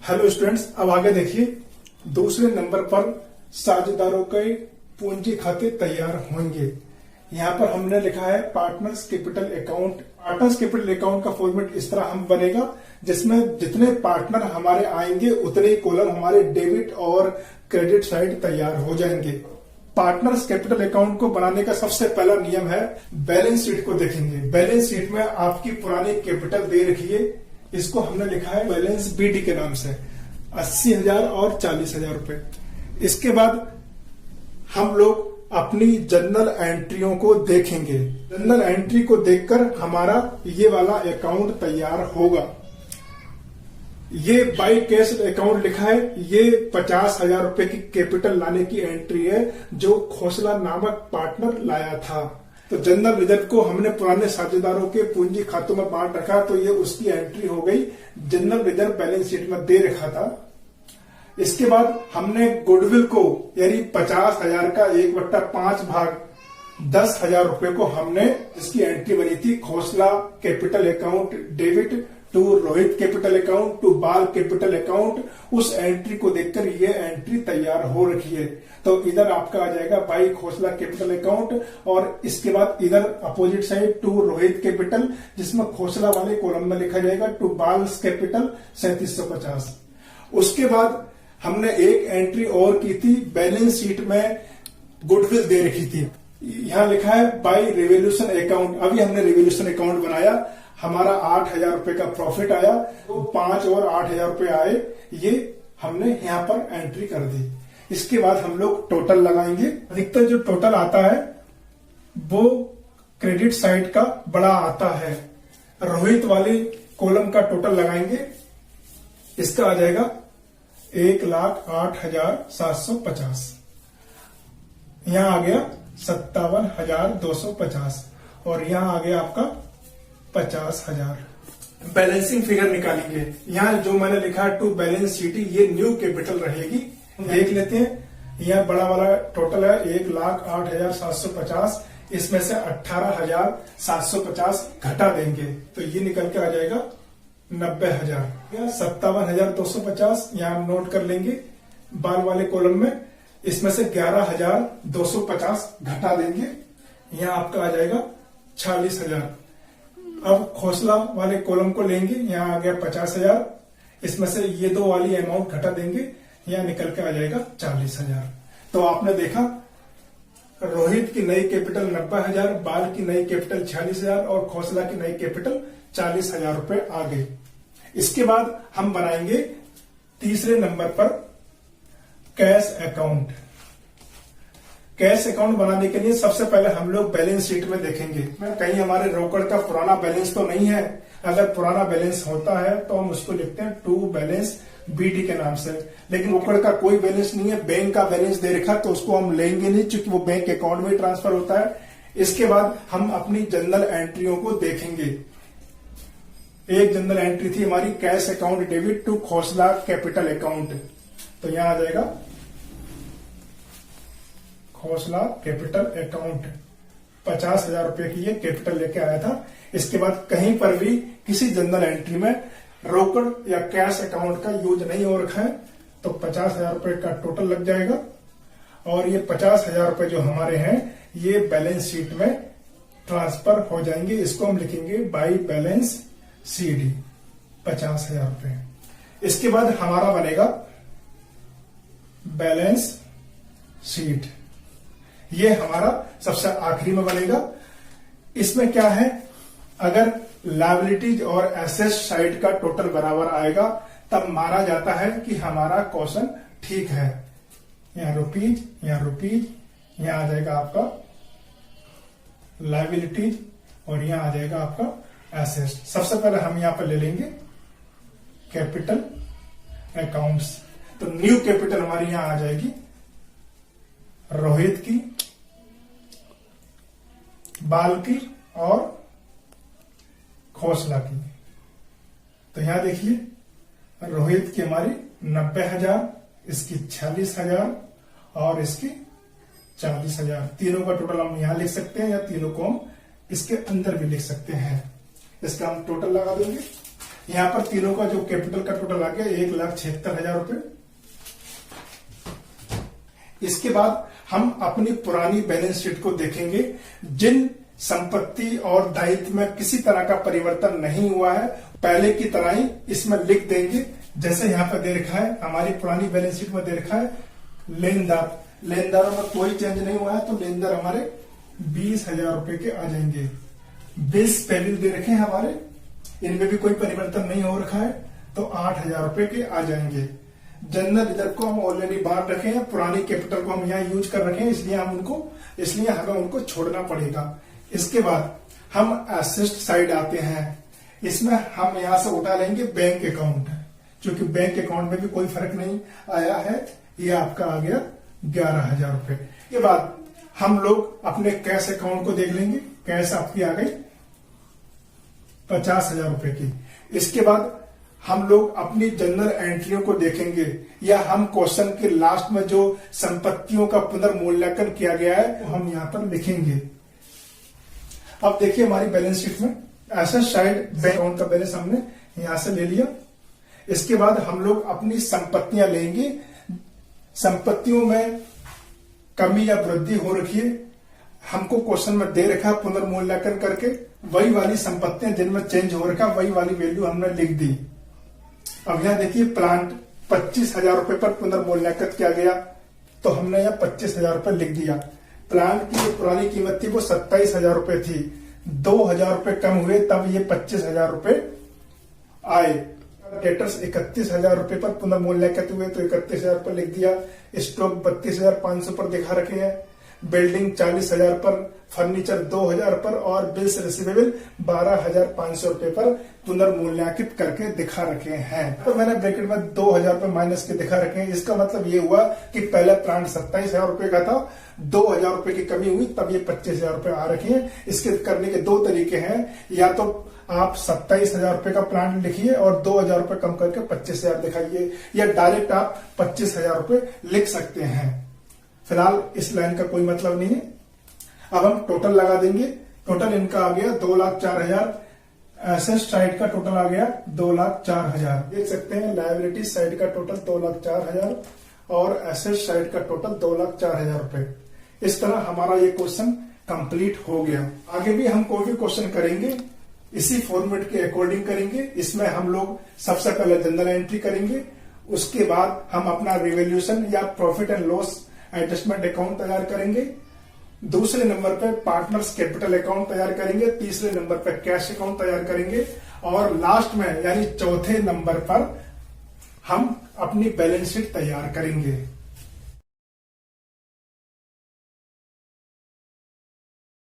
Hello students, अब आगे देखिए। दूसरे नंबर पर साझेदारों के पूंजी खाते तैयार होंगे। यहाँ पर हमने लिखा है partners capital account. Partners capital account का फॉर्मेट इस तरह हम बनेगा जिसमें जितने पार्टनर हमारे आएंगे उतने ही कॉलम हमारे डेबिट और क्रेडिट साइड तैयार हो जाएंगे। पार्टनर्स कैपिटल अकाउंट को बनाने का सबसे पहला नियम है बैलेंस शीट को देखेंगे। बैलेंस शीट में आपकी पुरानी कैपिटल दे रखी है, इसको हमने लिखा है बैलेंस बीडी के नाम से 80,000 और 40,000 रुपए। इसके बाद हम लोग अपनी जर्नल एंट्रियों को देखेंगे। जर्नल एंट्री को देखकर हमारा ये वाला अकाउंट तैयार होगा। ये बाई कैश अकाउंट लिखा है, ये 50,000 रुपए की कैपिटल लाने की एंट्री है जो खोसला नामक पार्टनर लाया था। तो जनरल रिजर्व को हमने पुराने साझेदारों के पूंजी खातों में बांट रखा, तो ये उसकी एंट्री हो गई। जनरल रिजर्व बैलेंस शीट में दे रखा था। इसके बाद हमने गुडविल को यानी 50,000 का 1/5 भाग 10,000 रुपए को हमने इसकी एंट्री बनी थी Khosla capital account debit to Rohit capital account to Bal capital account. उस एंट्री को देखकर ये एंट्री तैयार हो रखी है। तो इधर आपका आ जाएगा बाई खोसला कैपिटल अकाउंट और इसके बाद इधर opposite side to Rohit capital, जिसमें खोसला वाले कॉलम में लिखा जाएगा टू बाल कैपिटल 3750। उसके बाद हमने एक एंट्री और की थी, बैलेंस शीट में गुडविल दे रखी थी। यहां लिखा है बाई रिवोल्यूशन अकाउंट। अभी हमने रिवोल्यूशन अकाउंट बनाया, हमारा 8,000 रुपए का प्रॉफिट आया, तो 5 और 8,000 रुपए आए, ये हमने यहां पर एंट्री कर दी। इसके बाद हम लोग टोटल लगाएंगे। अधिकतर जो टोटल आता है वो क्रेडिट साइड का बड़ा आता है। रोहित वाले कॉलम का टोटल लगाएंगे, इसका आ जाएगा 1,08,750। यहां आ गया 57,250 और यहां आ गया आपका 50,000। बैलेंसिंग फिगर निकालेंगे। यहां जो मैंने लिखा है टू बैलेंस शीट, ये न्यू कैपिटल रहेगी। देख लेते हैं, यह बड़ा वाला टोटल है 1,08,750। इसमें से 18,750 घटा देंगे तो ये निकल के आ जाएगा 90,000। 57,250 यहां नोट कर लेंगे बाल वाले कॉलम में। इसमें से 11,250 घटा देंगे, यहां आपका आ जाएगा 46,000। अब खोसला वाले कॉलम को लेंगे, यहां आ गया 50,000। इसमें से ये दो वाली अमाउंट घटा देंगे, यहां निकल के आ जाएगा 40,000। तो आपने देखा रोहित की नई कैपिटल 90,000, बाल की नई कैपिटल 46,000 और खोसला की नई कैपिटल 40,000 रुपए आ गए। इसके बाद हम बनाएंगे तीसरे नंबर पर कैश अकाउंट। कैश अकाउंट बनाने के लिए सबसे पहले हम लोग बैलेंस शीट में देखेंगे कहीं हमारे रोकड़ का पुराना बैलेंस तो नहीं है। अगर पुराना बैलेंस होता है तो हम उसको लिखते हैं टू बैलेंस बीडी के नाम से। लेकिन रोकड़ का कोई बैलेंस नहीं है, बैंक का बैलेंस दे रखा, तो उसको हम लेंगे नहीं क्योंकि वो बैंक अकाउंट में ट्रांसफर होता है। इसके बाद हम अपनी जनरल एंट्रियों को देखेंगे। एक जनरल एंट्री थी हमारी cash account debit to Khosla capital account, तो यहां आ जाएगा खोसला कैपिटल अकाउंट 50,000 रुपए की ये कैपिटल लेके आया था। इसके बाद कहीं पर भी किसी जनरल एंट्री में रोकड़ या कैश अकाउंट का यूज नहीं हो रखा है, तो 50,000 रुपए का टोटल लग जाएगा। और ये 50,000 रुपए जो हमारे हैं ये बैलेंस शीट में ट्रांसफर हो जाएंगे। इसको हम लिखेंगे बाई बैलेंस सीडी 50,000 रुपए। इसके बाद हमारा बनेगा बैलेंस शीट, ये हमारा सबसे आखिरी में बनेगा। इसमें क्या है, अगर लायबिलिटीज और एसेट साइड का टोटल बराबर आएगा तब माना जाता है कि हमारा क्वेश्चन ठीक है। यहां रुपीज, यहां आ जाएगा आपका लायबिलिटीज और यहां आ जाएगा आपका एसेट्स। सबसे पहले हम यहां पर ले लेंगे कैपिटल अकाउंट्स। तो न्यू कैपिटल हमारी यहां आ जाएगी रोहित की, बाल की और खोसला की। तो यहां देखिए रोहित की हमारी 90,000, इसकी 46,000 और इसकी 40,000। तीनों का टोटल हम यहां लिख सकते हैं या तीनों को हम इसके अंदर भी लिख सकते हैं। इसका हम टोटल लगा देंगे। यहाँ पर तीनों का जो कैपिटल का टोटल आ गया 1,76,000 रुपए। इसके बाद हम अपनी पुरानी बैलेंस शीट को देखेंगे। जिन संपत्ति और दायित्व में किसी तरह का परिवर्तन नहीं हुआ है, पहले की तरह ही इसमें लिख देंगे। जैसे यहाँ पर दे रखा है, हमारी पुरानी बैलेंस शीट में दे रखा है लेनदार, लेनदारों में कोई चेंज नहीं हुआ है, तो लेनदार हमारे 20,000 रुपए के आ जाएंगे। बिल्स पेबल दे रखे हैं हमारे, इनमें भी कोई परिवर्तन नहीं हो रखा है, तो 8,000 रुपए के आ जाएंगे। जनरल रिजर्व को हम ऑलरेडी बाहर रखे हैं, पुरानी कैपिटल को हम यहाँ यूज कर रखे हैं, इसलिए हमें उनको छोड़ना पड़ेगा। इसके बाद हम एसेट साइड आते हैं। इसमें हम यहां से उठा लेंगे बैंक अकाउंट, क्योंकि बैंक अकाउंट में भी कोई फर्क नहीं आया है, ये आपका आ गया 11,000 रुपए। के बाद हम लोग अपने कैश अकाउंट को देख लेंगे। कैश आपकी आ गई 50,000 रुपए की। इसके बाद हम लोग अपनी जनरल एंट्रियों को देखेंगे, या हम क्वेश्चन के लास्ट में जो संपत्तियों का पुनर्मूल्यांकन किया गया है वो हम यहाँ पर लिखेंगे। अब देखिए हमारी बैलेंस शीट में एसेट साइड बैंक अकाउंट का बैलेंस हमने यहां से ले लिया। इसके बाद हम लोग अपनी संपत्तियां लेंगे। संपत्तियों में कमी या वृद्धि हो रखी है, हमको क्वेश्चन में दे रखा पुनर्मूल्यांकन करके, वही वाली संपत्तियां जिनमें चेंज हो रखा वही वाली वैल्यू हमने लिख दी। अब यहां देखिए प्लांट 25,000 रुपए पर पुनर्मूल्यांकन किया गया, तो हमने यहाँ 25,000 रुपए लिख दिया। प्लांट की जो पुरानी कीमत थी वो 27,000 रुपए थी, 2,000 रुपए कम हुए तब ये 25,000 रुपए आए। डेटर्स 31,000 रुपए पर पुनर्मूल्यांकन हुए, तो 31,000 रुपए लिख दिया। स्टॉक 32,500 पर दिखा रखे हैं, बिल्डिंग 40,000 पर, फर्नीचर 2,000 पर और बिल्स रिसीवेबल 12,500 रुपए पर पुनर्मूल्यांकित करके दिखा रखे हैं। तो मैंने ब्रैकेट में 2,000 रुपए माइनस के दिखा रखे हैं। इसका मतलब ये हुआ कि पहले प्लांट 27,000 रुपए का था, 2,000 रुपए की कमी हुई, तब ये 25,000 रुपए आ रखे हैं। इसके करने के दो तरीके हैं, या तो आप 27,000 रुपए का प्लांट लिखिए और 2,000 रुपए कम करके 25,000 दिखाइए, या डायरेक्ट आप 25,000 रुपए लिख सकते हैं। फिलहाल इस लाइन का कोई मतलब नहीं है। अब हम टोटल लगा देंगे। टोटल इनका आ गया 2,04,000। एसेट साइड का टोटल आ गया 2,04,000। देख सकते हैं लायबिलिटी साइड का टोटल 2,04,000 और एसेट साइड का टोटल 2,04,000 रुपए। इस तरह हमारा ये क्वेश्चन कंप्लीट हो गया। आगे भी हम कोई भी क्वेश्चन करेंगे इसी फॉर्मेट के अकॉर्डिंग करेंगे। इसमें हम लोग सबसे पहले जनरल एंट्री करेंगे, उसके बाद हम अपना रिवैल्यूएशन या profit and loss adjustment account तैयार करेंगे। दूसरे नंबर पे पार्टनर्स कैपिटल अकाउंट तैयार करेंगे। तीसरे नंबर पे कैश अकाउंट तैयार करेंगे और लास्ट में यानी चौथे नंबर पर हम अपनी बैलेंस शीट तैयार करेंगे।